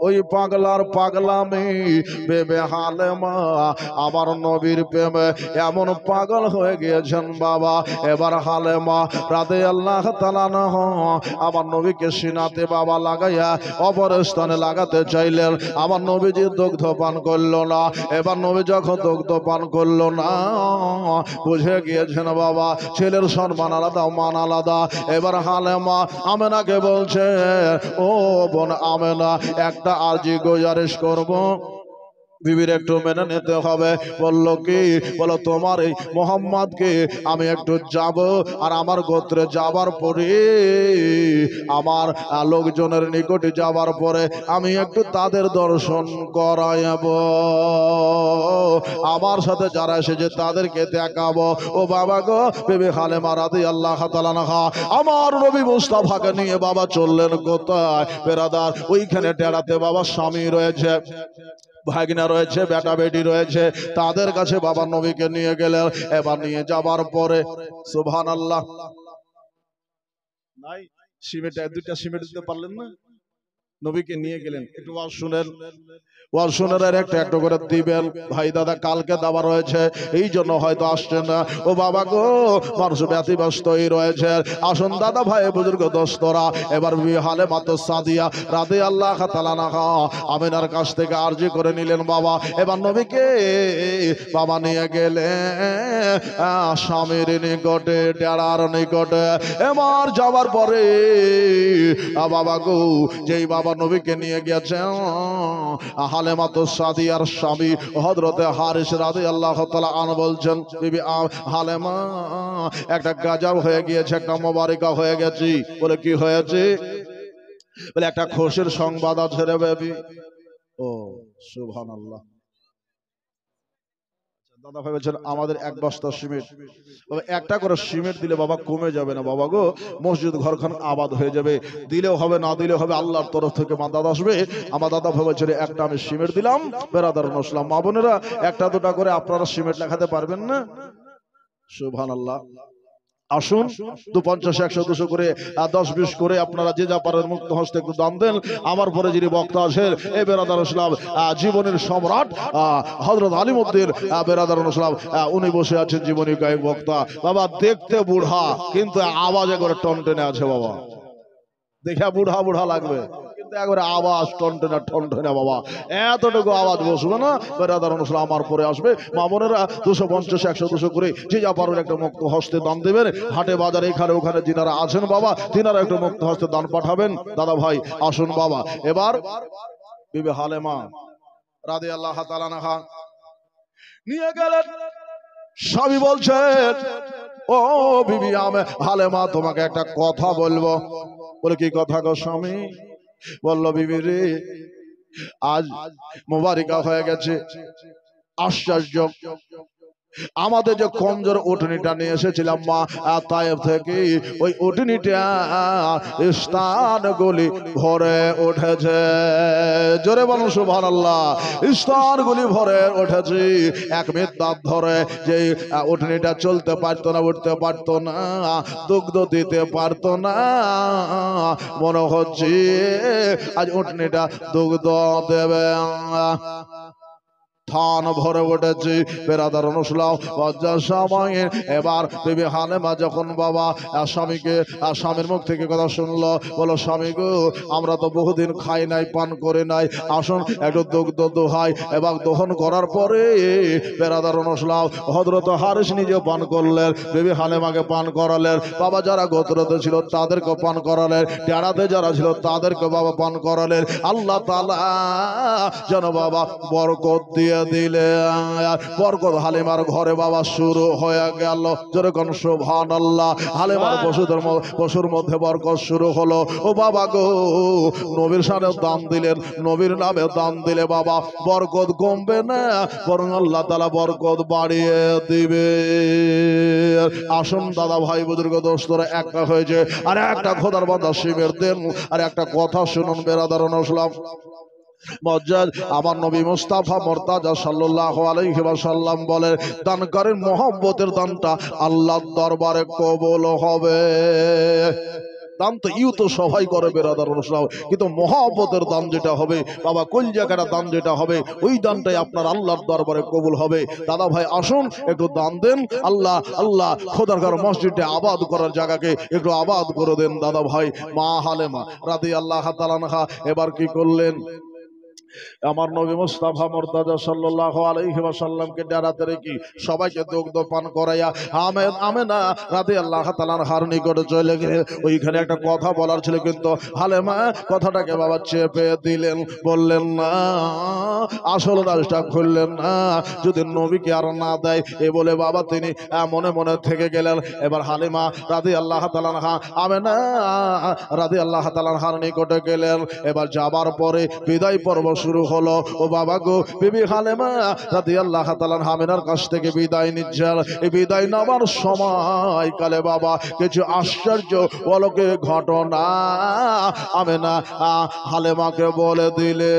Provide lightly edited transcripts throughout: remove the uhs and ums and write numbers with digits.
ওই পাগলার পাগলামি বেবে হালেমা আমার নবীর প্রেমে এমন পাগল হয়ে গিয়েছেন বাবা। এবার হালেমা রাদিয়াল্লাহু তাআলা আমার নবীকে সিনাতে বাবা লাগাইয়া অপর স্থানে লাগাতে চাইলেন। আমার নবীজি দুগ্ধ পান করলো না। এবার নবী যখন দুগ্ধ পান করলো না বুঝে গিয়েছেন বাবা ছেলের সম্মান আলাদা মান আলাদা। এবার হালেমা আমেনাকে বলছে, ও বোন আমেনা, একটা আরজি গুজারিশ করবো, বিবির একটু মেনে নিতে হবে। বলল কি? বলো তোমার এই মোহাম্মদকে আমি একটু যাব, আর আমার গোত্রে যাবার পরে আমার লোকজনের নিকটে যাবার পরে আমি একটু তাদের দর্শন করাইব, আমার সাথে যারা এসেছে তাদেরকে দেখাবো। ও বাবা গো, বিবি হালেমা রাদিয়াল্লাহু তাআলা আনহা আমার নবী মুস্তাফাকে নিয়ে বাবা চললেন কোথায় বেরাদার? ওইখানে ডেরাতে বাবা স্বামী রয়েছে, ভাগিনা রয়েছে, বেটা বেটি রয়েছে, তাদের কাছে বাবা নবীকে নিয়ে গেলেন। এবার নিয়ে যাবার পরে সুবহানাল্লাহ, নাই সিমেন্ট দুইটা সিমেন্ট দিতে পারলেন না, নবীকে নিয়ে গেলেন। একটু ওয়াজ শুনেন, ওয়াজ শুনেন আর একটা একটা করে দিবেন। ভাই দাদা কালকে দাবা রয়েছে, এই জন্য হয়তো আসছেন না। ও বাবা গো, মানুষ ব্যতিব্যস্তই রয়েছে। আসুন দাদা ভাই বুজুর্গ দোস্তরা, এবার বিবি হালেমা সাদিয়া রাদিয়াল্লাহু তাআলা আনহা আমিনার কাছ থেকে আরজি করে নিলেন বাবা। এবার নবীকে বাবা নিয়ে গেলেন স্বামীর নিকটে, ডেরার নিকটে। এবার যাওয়ার পরে বাবা গো, যেই বাবা নবীকে নিয়ে গেছেন হালেমা সাদিয়ার স্বামী হযরতে হারিস রাদিয়াল্লাহু তাআলা আনহু বলছেন, বিবি হালেমা একটা গাজব হয়ে গিয়েছে, একটা মোবারকা হয়ে গেছি। বলে কি হয়েছে? বলে একটা খুশির সংবাদ আছে রে বেবি। ও সুবহানাল্লাহ। দাদা ভাই বলছেন আমাদের এক বস্তা সিমেন্ট, একটা করে সিমেন্ট দিলে বাবা কমে যাবে না বাবা গো, মসজিদ ঘরখান আবাদ হয়ে যাবে। দিলেও হবে না দিলেও হবে, আল্লাহর তরফ থেকে মাদাদ আসবে। আমার দাদা ভাই বলছেন একটা আমি সিমেন্ট দিলাম। বেরাদার মুসলিম মা বোনেরা, একটা দুটা করে আপনারা সিমেন্ট লাগাতে পারবেন না? সুবহানাল্লাহ। আসুন 250 100 200 করে 10-20 করে আপনারা যে যা পারেন মুক্ত হস্তে একটু দান দেন। আমার পরে যিনি বক্তা আছেন এই বেরাদার ইসলাম জীবনের সম্রাট হযরত আলিমউদ্দিন বেরাদার ইসলাম, উনি বসে আছেন জীবনী গায়ক বক্তা। বাবা দেখতে বুড়া কিন্তু আওয়াজে করে টনটনে আছে বাবা, দেখা বুড়া বুড়া লাগবে কিন্তু একবারে আওয়াজ টনটনা টনটনা বাবা, এতটুকু আওয়াজ বসবে না। বেরাদার ইসলাম আমার পরে আসবে। মা বোনেরা 250 100 200 করে যে যা পারেন একটা মুক্ত হস্তে দান দেবেন। হাটে বাজারে এখানে ওখানে যিনারা আছেন বাবা, তিনারা একটু মুক্ত হস্তে দান পাঠাবেন। দাদা ভাই আসুন বাবা। এবার বিবি হালেমা রাদিয়াল্লাহু তাআলা আনহা নিয়ে গেলেন। স্বামী বলছেন, ও বিবি হালেমা তোমাকে একটা কথা বলবো। বলে কি কথা গো স্বামী? বলল বিবি রে, আজ মোবারকা হয়ে গেছে। আশ্চর্য, আমাদের যে কমজোর উটনিটা নিয়ে এসেছিলাম মা তায়েফ থেকে, ওই উটনিটা স্থানগুলি ভরে উঠেছে। জোরে বলুন সুবহানাল্লাহ। স্থানগুলি ভরে উঠেছে। এক মিদ্দাত ধরে যে উটনিটা চলতে পারতো না, উঠতে পারতো না, দুগ্ধ দিতে পারতো না, মনে হচ্ছে আজ উটনিটা দুগ্ধ দেবে। থান ভরে উঠেছে। বেরাদার মুসলিম লজ্জার সময়ে এবার বিবি হালেমা যখন বাবা স্বামীকে স্বামীর মুখ থেকে কথা শুনলো, বলো স্বামী গো, আমরা তো বহুদিন খাই নাই, পান করে নাই, আসুন একটু দুগ্ধ দোহাই। এবং দহন করার পরে বেরাদার মুসলিম হযরত হারিস নিজে পান করলেন, বিবি হালেমাকে পান করালেন। বাবা যারা গোত্রতে ছিল তাদেরকে পান করালেন, ডেরাতে যারা ছিল তাদেরকে বাবা পান করালেন। আল্লাহ তাআলা যেন বাবা বরকত দিয়ে দিলে বরকত হালিমার ঘরে বাবা শুরু হয়ে গেল। যেরকম সুবহানাল্লাহ। হালিমার পশুর মধ্যে বরকত শুরু হলো। ও বাবা গো, নবীর শানে দান দিলেন, নবীর নামে দান দিলে বাবা বরকত কমবে না, বরং আল্লাহ তাআলা বরকত বাড়িয়ে দিবে। আসুন দাদা ভাই বুজুর্গ দোস্তরা, একটা হয়েছে আর একটা খোদার বান্দা শিবের দেন। আর একটা কথা শুনুন বেরাদার ইসলাম, মজ্জাদ আমার নবী মুস্তাফা মুর্তাজা সাল্লাল্লাহু আলাইহি ওয়াসাল্লাম বলেন, দানকারীর মহব্বতের দানটা আল্লাহর দরবারে কবুল হবে। দান তো ইউ তো সবাই করে বেরাদার অনুষ্ঠান, কিন্তু মহব্বতের দান যেটা হবে বাবা, কোন জায়গাটা দান যেটা হবে ওই দানটাই আপনার আল্লাহর দরবারে কবুল হবে। দাদা ভাই আসুন একটু দান দেন, আল্লাহ আল্লাহ খোদার ঘর মসজিদে আবাদ করার জায়গাকে একটু আবাদ করে দেন। দাদা ভাই মা হালেমা রাদিয়াল্লাহু তাআলা আনহা এবার কি করলেন, আমার নবী মুস্তাফা মুর্তজা সাল্লাল্লাহু আলাইহি ওয়াসাল্লামকে ডেরাতে রেখে সবাইকে দুগ্ধ পান করাইয়া আমেনা রাদিয়াল্লাহু তাআলা আনহার নিকটে চলে গেলেন। ওইখানে একটা কথা বলার ছিল, কিন্তু হালেমা কথাটাকে বাবা চেপে দিলেন, বললেন না, আসল রাজটা খুললেন না, যদি নবীকে আর না দেয় এ বলে বাবা তিনি মনে মনে থেকে গেলেন। এবার হালিমা রাদিয়াল্লাহু তাআলা আনহা আমেনা রাদিয়াল্লাহু তাআলা আনহার নিকটে গেলেন। এবার যাবার পরে বিদায় পর্ব শুরু হলো। ও বাবা গো, বিবি হালিমা রাদিয়াল্লাহু তাআলা আনহা আমেনার কাছ থেকে বিদায় নিচ্ছেন। এই বিদায় নেওয়ার সময় কালে বাবা কিছু আশ্চর্য অলৌকিক ঘটনা আমেনা হালিমাকে বলে দিলে,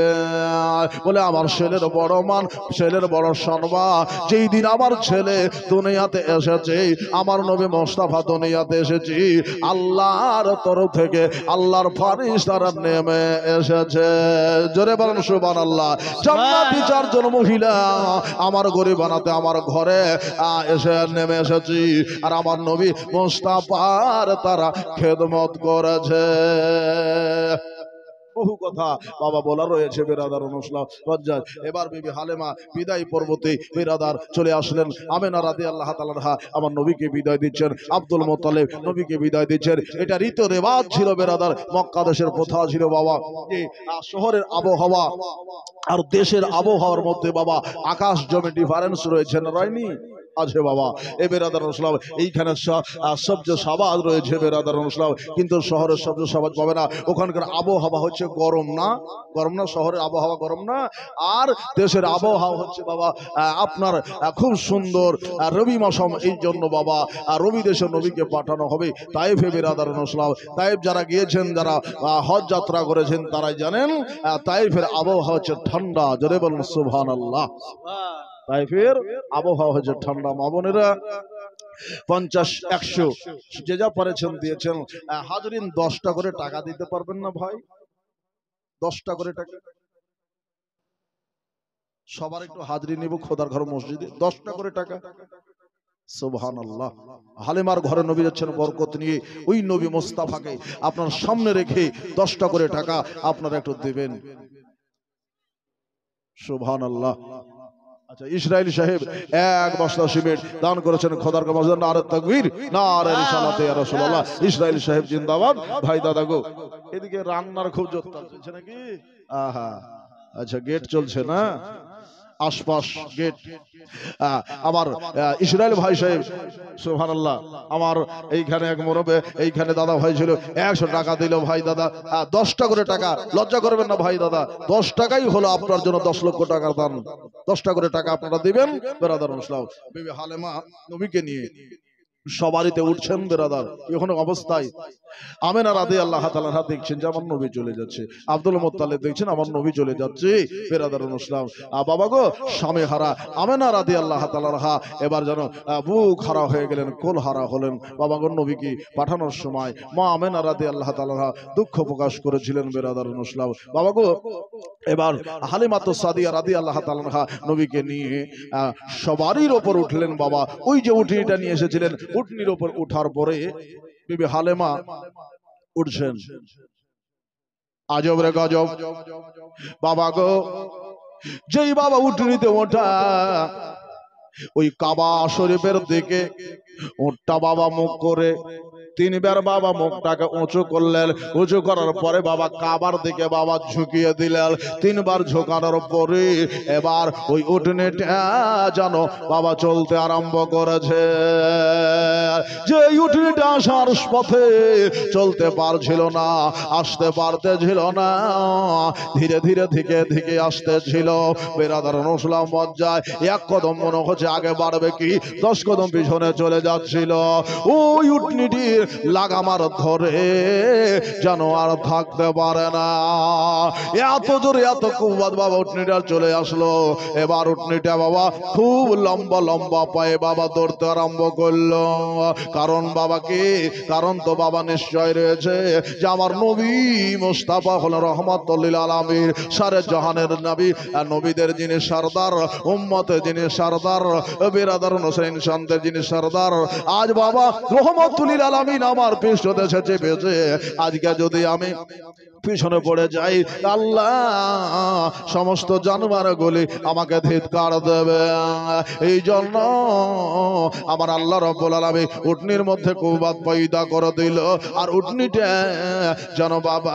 বলে আমার ছেলের বড় মান, ছেলের বড় সম্মান, যেই দিন আমার ছেলে দুনিয়াতে এসেছে, আমার নবী মুস্তাফা দুনিয়াতে এসেছি, আল্লাহর তরফ থেকে আল্লাহর ফারিস্তারা নেমে এসেছে। জোরে বলেন সুবহানাল্লাহ। জান্নাতি চারজন মহিলা আমার গরিব বানাতে আমার ঘরে এসে নেমে এসেছি, আর আমার নবী মুস্তাফার তারা খেদমত করেছে। বহু কথা বাবা বলা রয়েছে বেরাদার অনুষ্ঠান। এবার বিবি হালেমা বিদায় পর্বতে বেরাদার চলে আসলেন। আমেনা রাদিয়াল্লাহু তাআলা আনহা আমার নবীকে বিদায় দিচ্ছেন, আব্দুল মুত্তালিব নবীকে বিদায় দিচ্ছেন। এটা রীতি রেওয়াজ ছিল বেরাদার, মক্কা দেশের প্রথা ছিল বাবা, যে শহরের আবহাওয়া আর দেশের আবহাওয়ার মধ্যে বাবা আকাশ জমি ডিফারেন্স রয়েছে না, রয়নি আছে বাবা। এ বেরাদার অনুষ্ঠান এইখানে সবজ সাবাদ রয়েছে বেরাদার অনুষ্ঠান, কিন্তু শহরের সবজ সাবাদ পাবে না। ওখানকার আবহাওয়া হচ্ছে গরম না, গরম না, শহরের আবহাওয়া গরম না, আর দেশের আবহাওয়া হচ্ছে বাবা আপনার খুব সুন্দর রবি মৌসুম। এই জন্য বাবা রবি দেশে নবীকে পাঠানো হবে তাইফে বেরাদার অনুষ্ঠান। তাইফ যারা গিয়েছেন, যারা হজ যাত্রা করেছেন তারাই জানেন তাইফের আবহাওয়া হচ্ছে ঠান্ডা। জোরে বলুন সুবহানাল্লাহ। তাইফের আবহাওয়া হচ্ছে ঠান্ডা। মা বোনেরা 50-100 যে যা পারেছেন দিয়েছেন। হাজরিন 10টা করে টাকা দিতে পারবেন না ভাই? 10টা করে টাকা সবার একটু হাজরি নিব খোদার ঘর মসজিদে, 10টা করে টাকা। সুবহানাল্লাহ। হালিমার ঘরে নবী যাচ্ছেন বরকত নিয়ে, ওই নবী মুস্তাফাকে আপনার সামনে রেখে 10টা করে টাকা আপনারা একটু দেবেন। সুবহানাল্লাহ। আচ্ছা, ইসরাইল সাহেব 1 বস্তা সিমেন্ট দান করেছেন খোদার ঘর মসজিদে। নারে তাকবীর, নারে রিসালাতে ইয়া রাসূলুল্লাহ। ইসরাইল সাহেব জিন্দাবাদ। ভাই দাদা গো, এদিকে রান্নার খুব জোর চলছে নাকি? আহা, আচ্ছা গেট চলছে না, আশপাশ গেট। আমার ইসরাইল ভাই সাহেব সুবহানাল্লাহ, আমার এইখানে এক মুরব্বি, এইখানে দাদা ভাই ছিল, 100 টাকা দিল ভাই দাদা। 10টা করে টাকা, লজ্জা করবেন না ভাই দাদা, 10 টাকাই হলো আপনার জন্য 10 লক্ষ টাকার দান। 10টা করে টাকা আপনারা দিবেন বেরাদার মুসলাম। বিবি হালেমা নবীকে নিয়ে সবারিতে উঠছেন বেরাদার। এখন অবস্থায় আমেনা রাদিয়াল্লাহু তাআলা আনহা দেখছেন যে আমার নবী চলে যাচ্ছে, আব্দুল মুত্তালিব দেখছেন আমার নবী চলে যাচ্ছে বেরাদার মুসলাম। বাবা গো, স্বামী হারা আমেনা রাদিয়াল্লাহু তাআলা আনহা এবার যেন বুক হারা হয়ে গেলেন, কোল হারা হলেন। বাবা গো, নবীকে পাঠানোর সময় মা আমেনা রাদিয়াল্লাহু তাআলা আনহা দুঃখ প্রকাশ করেছিলেন বেরাদার মুসলাম। বাবা গো, এবার হালিমাতু সাদিয়া রাদিয়াল্লাহু তাআলা আনহা নবীকে নিয়ে সবারির ওপর উঠলেন। বাবা ওই যে উটনিটা নিয়ে এসেছিলেন, উটনির ওপর উঠার পরে বিবি হালেমা উঠছেন। আজব রে গজব বাবা গো, যেই বাবা উটনিতে ওঠা, ওই কাবা শরীফের দিকে উটটা বাবা মুখ করে 3 বার বাবা মুখটাকে উঁচু করলেন। উঁচু করার পরে বাবা কাবার দিকে বাবা ঝুঁকিয়ে দিলেন। 3 বার ঝুঁকানোর পরে এবার ওই উটনিটা যেন বাবা চলতে আরম্ভ করেছে। যে উটনিটা আসার পথে চলতে পারছিল না, আসতে পারতেছিল না, ধীরে ধীরে ধীরে ধীরে আসতেছিল বেরাদার মুসলাম। মজ্জায় 1 কদম মনে হচ্ছে আগে বাড়বে কি 10 কদম পিছনে চলে যাচ্ছিল। ওই উটনিটির লাগামার ধরে যেন আর থাকতে পারে না। এত জোরে এত কুবাদ বাবা উটনিটা চলে আসলো। এবার উটনিটা বাবা খুব লম্বা লম্বা পায়ে বাবা দৌড়তে আরম্ভ করলো। কারণ বাবা কি, কারণ তো বাবা নিশ্চয় রয়েছে যে আমার নবী মুস্তাফা হল রহমাতুল লিল আলামিন, সারে জাহানের নবী, নবীদের যিনি সরদার, উম্মতের যিনি সরদার, বিরাদর হোসেন সন্তের যিনি সরদার। আজ বাবা রহমাতুল লিল আলামিন আমার পৃষ্ঠদেশে চেপেছে। আজকে যদি আমি পিছনে পড়ে যাই, আল্লাহ সমস্ত জানোয়ারগুলি আমাকে ধিক্কার দেবে। এই জন্য আমার আল্লাহ রাব্বুল আলামিন উটনির মধ্যে কুবাত পয়দা করে দিল। আর উটনিটা যেন বাবা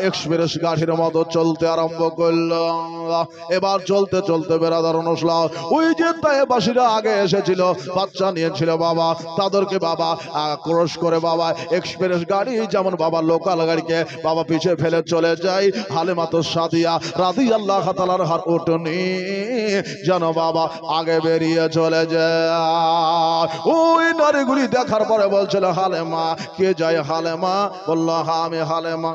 এক্সপ্রেস গাড়ির মতো চলতে আরম্ভ করলো। এবার চলতে চলতে বেরাদার অনুসলাম ওই যে তায়েবাসীরা আগে এসেছিল, বাচ্চা নিয়েছিল বাবা, তাদেরকে বাবা ক্রস করে বাবা এক্সপ্রেস গাড়ি যেমন বাবা লোকাল গাড়িকে বাবা পিছিয়ে ফেলে চলে যায়। হালিমাতু সাদিয়া রাদিয়াল্লাহু তাআলার হার উটনি যেন বাবা আগে বেরিয়ে চলে যায়। ওই নারীগুলি দেখার পরে বলছিল, হালেমা কে যায়? হালেমা বলল, হ্যাঁ আমি হালেমা।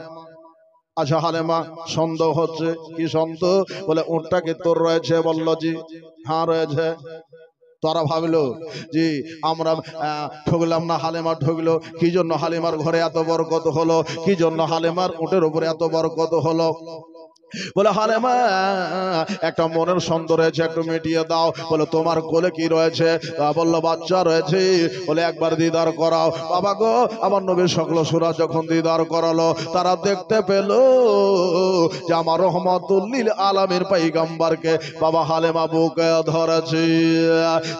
আচ্ছা হালেমা, সন্দেহ হচ্ছে, কি সন্দেহ? বলে উটটা কি তোর রয়েছে? বলল জি হ্যাঁ রয়েছে। তারা ভাবলো জি আমরা ঠকলাম না, হালেমা ঠকলো। কি জন্য হালিমার ঘরে এত বরকত হলো? কি জন্য হালিমার উটের উপরে এত বরকত হলো? বলে হালেমা একটা মনের সন্দেহ রয়েছে, একটু মিটিয়ে দাও। বলে তোমার কোলে কি রয়েছে? বললো বাচ্চা রয়েছে। বলে একবার দিদার করাও। বাবা গো, আমার নবীর সকল সূরা যখন দিদার করালো, তারা দেখতে পেল যে আমার রহমাতুল লিল আলামিন পয়গম্বরকে বাবা হালেমা বুকে ধরেছে।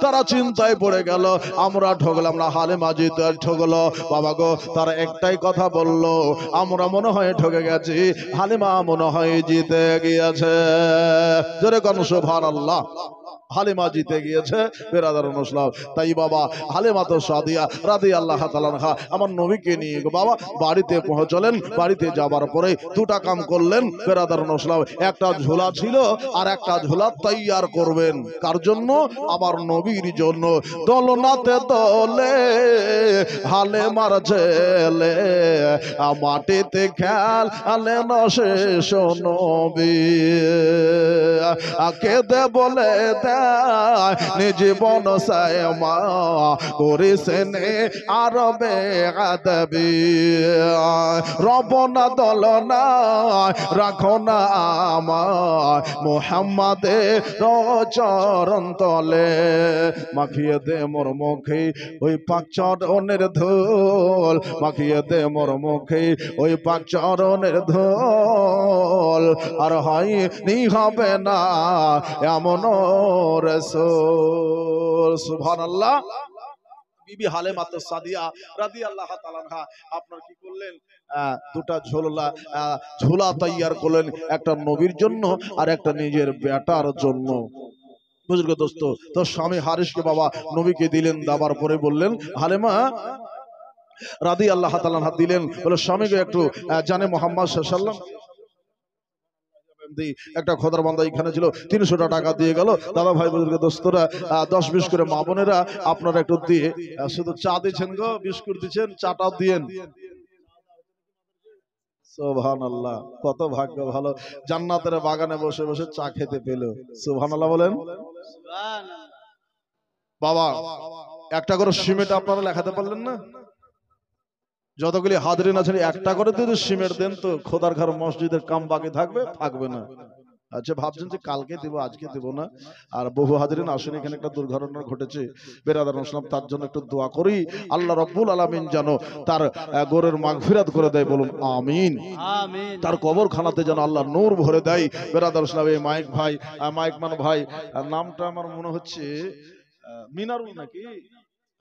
তারা চিন্তায় পড়ে গেল, আমরা ঠকলাম না, হালেমা জিতে ঠকলো। বাবা গো, তারা একটাই কথা বলল, আমরা মনে হয় ঠকে গেছি, হালিমা মনে হয় জিতে গিয়েছে। জোরে কোন সুবহানাল্লাহ। হালিমা জিতে গিয়েছে বেরাদার মুসলাম। তাই বাবা হালিমাতু সাদিয়া রাদিয়াল্লাহু তাআলা আনহা আমার নবীকে নিয়ে বাবা বাড়িতে পৌঁছলেন। বাড়িতে যাবার পরে দুটা কাম করলেন বেরাদার মুসলাম। একটা ঝোলা ছিল আর একটা ঝোলা তৈয়ার করবেন। কার জন্য? আমার নবীর জন্য। দোলনাতে দোলে হালিমার ছেলে, মাটিতে খেল আলেন শেষ নবী। কেঁদে বলে জীবন সায়মা করেছেন আরবে আদবি। রবনা দলনা রাখো না আমার মুহাম্মাদের চরণ তলে, মাখিয়ে দে মোর মুখে ওই পাক চরণের ধুল, মাখিয়ে দে মোর মুখে ওই পাক চরণের ধুল। আর হয় নি হবে না এমন রাসূল। সুবহানাল্লাহ। বিবি হালিমাতু সাদিয়া রাদিয়াল্লাহু তাআলা আনহা আপনার কি করলেন? দুটা ঝোলা তৈয়ার করলেন, একটা নবীর জন্য আর একটা নিজের বেটার জন্য। বুঝলো দোস্ত? তো স্বামী হারিসকে বাবা নবীকে দিলেন। দাবার পরে বললেন, হালিমা রাদিয়াল্লাহু তাআলা আনহা দিলেন, বলে স্বামীকে একটু জানে মুহাম্মদ সাল্লাল্লাহু আলাইহি ওয়াসাল্লাম একটা খোদার বান্দা এখানে ছিল, 300 টাকা দিয়ে গেল। দাদা ভাই বুজুর্গ দোস্তরা 10-20 করে মা বোনেরা আপনারা একটু দিয়ে শুধু চা দিচ্ছেন গো, বিস্কুট দিচ্ছেন, চাটাও দিয়েন। সুবহানাল্লাহ, কত ভাগ্য ভালো, জান্নাতের বাগানে বসে বসে চা খেতে পেল। সুবহানাল্লাহ বলেন। বাবা একটা করে সিমেন্ট আপনারা লেখাতে পারলেন না? যতগুলি হাজরিন আছেন একটা করে যদি সিমেন্ট দেন তো খোদার ঘর মসজিদের কাম বাকি থাকবে না। আচ্ছা ভাবছেন যে কালকে দেব আজকে দেব না। আর বহু হাজরিন আসেন, এখানে একটা দুর্ঘটনা ঘটেছে বেরাদার মুসলিম, তার জন্য একটু দোয়া করি আল্লাহ রাব্বুল আলামিন যেন তার গোরের মাগফিরাত করে দেয়। বলুন আমিন। তার কবরখানাতে যেন আল্লাহ নূর ভরে দেয়। বেরাদার মুসলিম এই মাইকমান ভাই নামটা আমার মনে হচ্ছে মিনারুল নাকি?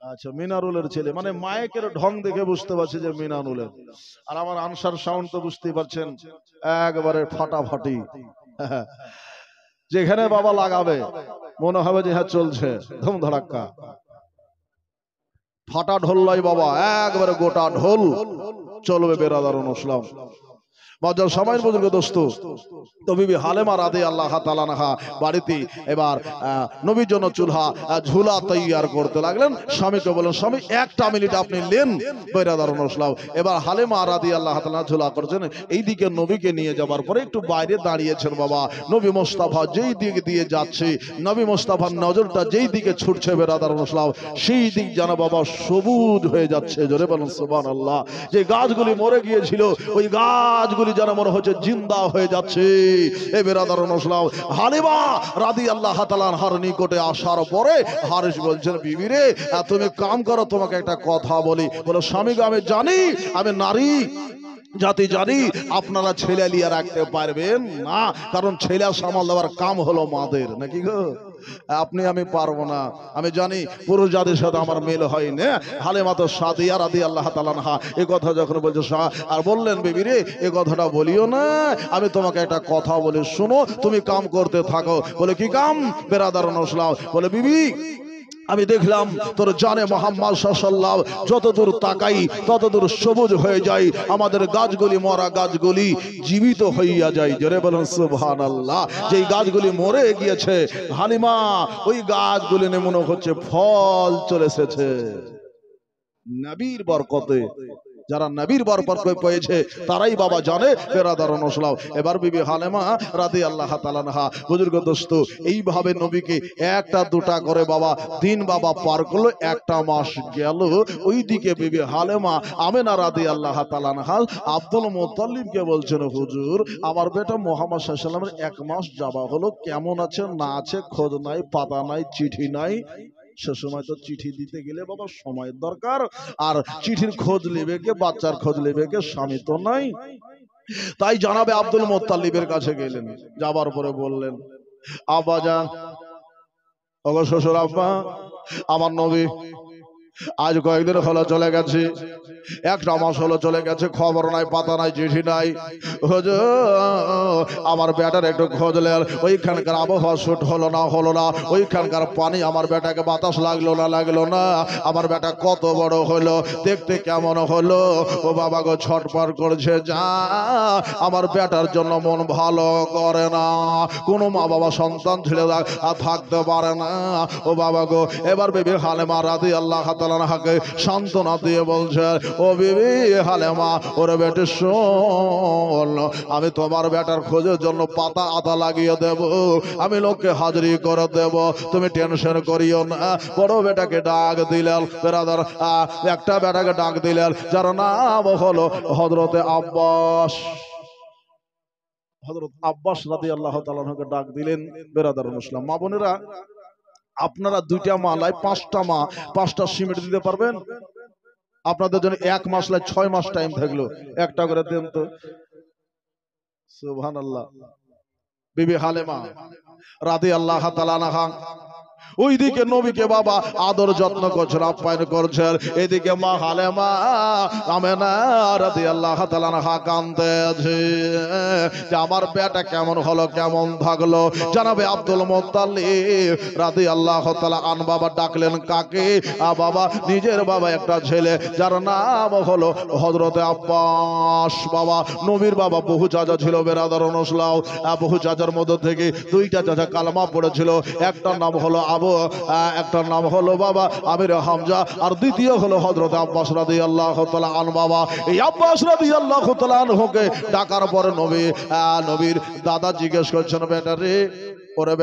আচ্ছা মিনারুলের ছেলে, মানে মাইকের ঢং দেখে বুঝতে পারছি যে মিনারুলের। আর আমার আনসার সাউন্ড তো বুঝতেই পারছেন একবারে ফাটাফাটি। যেখানে বাবা লাগাবে মনে হবে যে হ্যাঁ চলছে ধুম ধড়াক্কা। ফাটা ঢোল লয় বাবা, একবারে গোটা ঢোল চলবে বেরাদার মুসলিম। মজার সময়ের বুজুর্গ দোস্ত, তো বিবি হালেমা রাদিয়াল্লাহু তাআলা আনহা বাড়িতে এবার নবীর জন্য ঝুলা তৈয়ার করতে লাগলেন। স্বামীকে বলেন, স্বামী একটা মিনিট আপনি নেন বেরাদার নসলাও। এবার হালেমা রাদিয়াল্লাহু তাআলা ঝুলা করছেন, এইদিকে নবীকে নিয়ে যাবার পরে একটু বাইরে দাঁড়িয়েছেন বাবা। নবী মোস্তফা যেই দিক দিয়ে যাচ্ছে, নবী মোস্তফার নজরটা যেই দিকে ছুটছে বেরাদার নসলাও, সেই দিক যেন বাবা সবুজ হয়ে যাচ্ছে। জোরে বলেন সুবহানাল্লাহ। যে গাছগুলি মরে গিয়েছিল ওই গাছগুলি যেন মনে হচ্ছে জিন্দা হয়ে যাচ্ছে। এ বেরাদার নসলাও, হালিমা রাদিয়াল্লাহু তাআলা আনহার নিকটে আসার পরে হারিস বলছেন, বিবি রে তুমি কাম করো, তোমাকে একটা কথা বলি। বলো, স্বামী গো, আমি জানি আমি নারী জাতি জানি আপনারা ছেলে লিয়ে রাখতে পারবেন না, কারণ ছেলে সামাল দেওয়ার কাম হলো মাদের, নাকি গো? আপনি আমি পারবো না, আমি জানি পুরুষ জাতির সাথে আমার মেল হয় না। হালেমা তো সাদিয়া রাদিয়াল্লাহু তাআলা আনহা এই কথা যখন বলছে, আর বললেন, বিবি রে এই কথাটা বলিও না, আমি তোমাকে একটা কথা বলি, শোনো, তুমি কাম করতে থাকো। বলে, কি কাম বেরাদার নসলাও? বলে, বিবি আমি দেখলাম তোর জানে মুহাম্মদ সাল্লাল্লাহু যতদূর তাকাই ততদূর সবুজ হয়ে যায়, আমাদের গাছগুলি মরা গাছগুলি জীবিত হইয়া যায়। জোরে বলুন সুবহানাল্লাহ। যেই গাছগুলি মরে গিয়েছে হালিমা, ওই গাছগুলি মনে হচ্ছে ফল চলে এসেছে নবীর বরকতে। যারা নবীর বরকত পেয়েছে তারাই বাবা জানে বেরাদার নসলাও। এবার বিবি হালেমা রাদিয়াল্লাহু তাআলা আনহা বুজুর্গ দোস্ত এইভাবে নবীকে একটা দুটা করে বাবা দিন বাবা পার করলো, একটা মাস গেল। ওইদিকে বিবি হালেমা আমেনা রাদিয়াল্লাহু তাআলা আনহা আব্দুল মুত্তালিবকে বলছেন, হুজুর আমার বেটা মুহাম্মদ সাল্লাল্লাহু আলাইহি ওয়াসাল্লামের এক মাস যাওয়া হলো, কেমন আছে না আছে খোঁজ নাই, পাতা নাই, চিঠি নাই। সে সময় তো চিঠি দিতে গেলে বাবা সময়ের দরকার, আর চিঠির খোঁজ নেবে কে, বাচ্চার খোঁজ নেবে কে, স্বামী তো নাই। তাই জানাবে আব্দুল মুত্তালিবের কাছে গেলেন। যাবার পরে বললেন, আব্বা যান, ওগো শ্বশুর আব্বা, আমার নবী আজ কয়েকদিন হলো চলে গেছে, একটা মাস হলো চলে গেছে, খবর নাই, পাতা নাই, চিঠি নাই। আমার বেটার একটু খোঁজলেন, ওইখানকার আবহাওয়া শুট হলো না, ওইখানকার পানি আমার বেটাকে বাতাস লাগলো না, আমার বেটা কত বড় হলো, দেখতে কেমন হলো, ও বাবা গো ছটফট করছে, যা আমার বেটার জন্য মন ভালো করে না। কোনো মা বাবা সন্তান ছেড়ে থাকতে পারে না, ও বাবা গো। এবার বিবি হালেমা রাদিয়াল্লাহু তাআলা আনহাকে সান্ত্বনা দিয়ে বলছে, ও বিবি হালেমা, ওরে বেটে শোন, আমি তোমার বেটার খোঁজের জন্য পাতা আতা লাগিয়ে দেব, আমি লোককে হাজিরি করে দেব, তুমি টেনশন করিও না। বড় বেটাকে ডাক দিলেন বেরাদার, একটা বেটাকে ডাক দিলেন যার নাম হলো হযরতে আব্বাস। হযরত আব্বাস রাদিয়াল্লাহু তাআলা আনহুকে ডাক দিলেন বেরাদার মুসলিম মা বোনেরা, আপনারা দুইটা মালায় পাঁচটা সিমেন্ট দিতে পারবেন? আপনাদের জন্য এক মাসলায় 6 মাস টাইম থাকলো, একটা করে দেন তো। সুবহানাল্লাহ। বিবি হালেমা রাদিয়াল্লাহু তাআলা আনহা ওইদিকে নবীকে বাবা আদর যত্ন করছেন, আপ্যায়ন করছেন, এদিকে মা হালেমা আমেনা রাদিয়াল্লাহু তাআলা আনহা কাঁদতেছে যে আমার বেটা কেমন হলো, কেমন থাকলো। জানাবে আব্দুল মুত্তালিব রাদিয়াল্লাহু তাআলা আন বাবা ডাকলেন কাকে? বাবা নিজের বাবা একটা ছেলে যার নাম হলো হযরতে আব্বাস। বাবা নবীর বাবা বহু চাচা ছিল বেরাদার নসলাও, বহু চাচার মধ্য থেকে দুইটা চাচা কালেমা পড়েছিল, একটার নাম হলো একটার নাম হলো বাবা আমির হামজা, আর দ্বিতীয় হলো হযরত আব্বাস রাদিয়াল্লাহু তাআলা আন। বাবা এই আব্বাস রাদিয়াল্লাহু তাআলা আনহুকে ডাকার পরে নবীর দাদা জিজ্ঞেস করছেন, বেটা রে, ওরে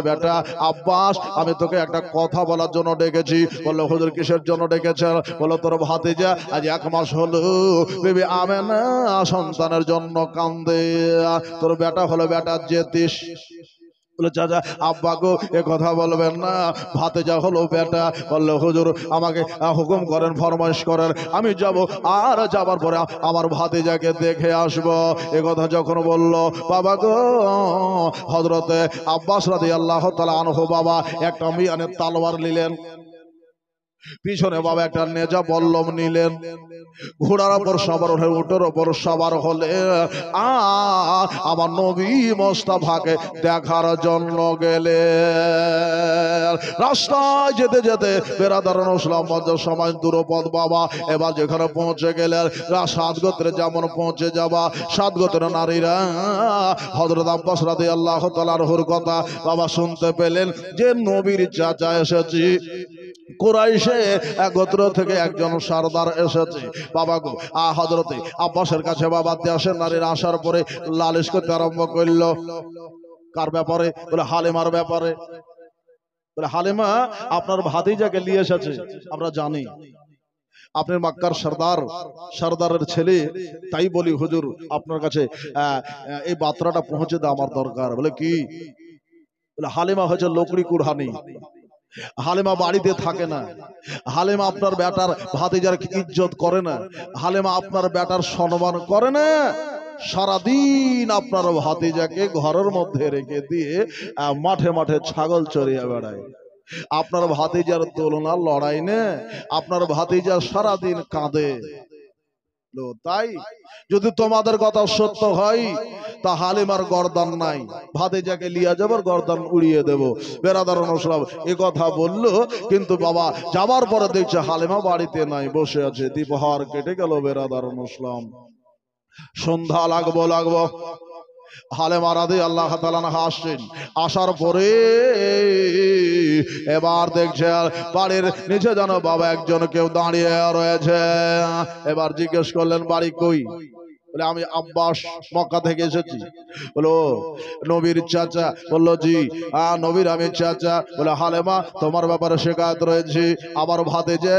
বেটা আব্বাস, আমি তোকে একটা কথা বলার জন্য ডেকেছি। বললো, হুজুর কিসের জন্য ডেকেছেন? বললো, তোর ভাতিজা আজ 1 মাস হলো বিবি আমেনা সন্তানের জন্য কান্দে, তোর বেটা হলো বেটা জেতিস। বলে, চাচা আব্বা গো এ কথা বলবেন না, ভাতিজা হলো বেটা। বললো, হুজুর আমাকে হুকুম করেন, ফরমাইশ করেন, আমি যাব, আর যাবার পরে আমার ভাতিজাকে দেখে আসবো। এ কথা যখন বললো, বাবা গো হযরতে আব্বাস রাদিয়াল্লাহু তাআলা আনহু বাবা একটা মিয়ানের তলোয়ার নিলেন। পিছনে বাবা একটা নেজা বল্লম নিলেন, ঘোড়ার ওপর সবার হলে উটের ওপর সবার হলে আমার নবী মোস্তফাকে দেখার জন্য গেলে। রাস্তায় যেতে যেতে বেরাদারান ইসলাম সময় দূরপথ বাবা। এবার যেখানে পৌঁছে গেলেন, সাত গোত্রে যেমন পৌঁছে যাবা, সাত গোত্রের নারীরা হযরত আব্বাস রাদিয়াল্লাহু তাআলা আনহুর কথা বাবা শুনতে পেলেন যে নবীর চাচা এসেছি, কুরাইশে এক গোত্র থেকে একজন সরদার এসেছে বাবা গো। হযরতে আব্বাসের কাছে বাবা দেশের নারীরা আসার পরে লালিশ করতে আরম্ভ করলো। কার ব্যাপারে? বলে হালিমার ব্যাপারে। বলে হালিমা আপনার ভাতিজাকে নিয়ে এসেছে, আমরা জানি আপনি মক্কার সরদার, সরদারের ছেলে, তাই বলি হুজুর আপনার কাছে এই বার্তাটা পৌঁছে দেওয়া আমার দরকার। বলে কি? বলে হালিমা হচ্ছে লোকড়ি কুরহানি, হালিমা বাড়িতে থাকে না, হালিমা আপনার বেটার ভাতিজার ইজ্জত করে না, হালিমা আপনার বেটার সম্মান করে না, সারাদিন আপনার ভাতিজাকে ঘরের মধ্যে রেখে দিয়ে মাঠে মাঠে ছাগল চড়িয়ে বেড়ায়। আপনার ভাতিজার তুলনা লড়াই না, আপনার ভাতিজা সারাদিন কাঁদে। তাই যদি তোমাদের কথা সত্য হয় তা হালিমার গর্দান নাই, ভাতিজাকে লিয়া যাবার গর্দান উড়িয়ে দেব। বেরাদারান ইসলাম এ কথা বললো, কিন্তু বাবা যাবার পরে দেখছে হালিমা বাড়িতে নাই, বসে আছে। দ্বিপ্রহর কেটে গেল বেরাদারান ইসলাম, সন্ধ্যা লাগবো। হালিমা রাদিয়াল্লাহু তাআলা আনহা আসছেন, আসার পরে এবার দেখছে বাড়ির নিচে যেন বাবা একজন কেউ দাঁড়িয়ে রয়েছে। এবার জিজ্ঞেস করলেন বাড়ি কই? বলে আমি আব্বাস মক্কা থেকে এসেছি। বলো নবীর চাচা? বললো জি। নবীর আমি চাচা। বলে হালিমা তোমার ব্যাপারে শিকায়ত রয়েছে, আমার ভাতিজা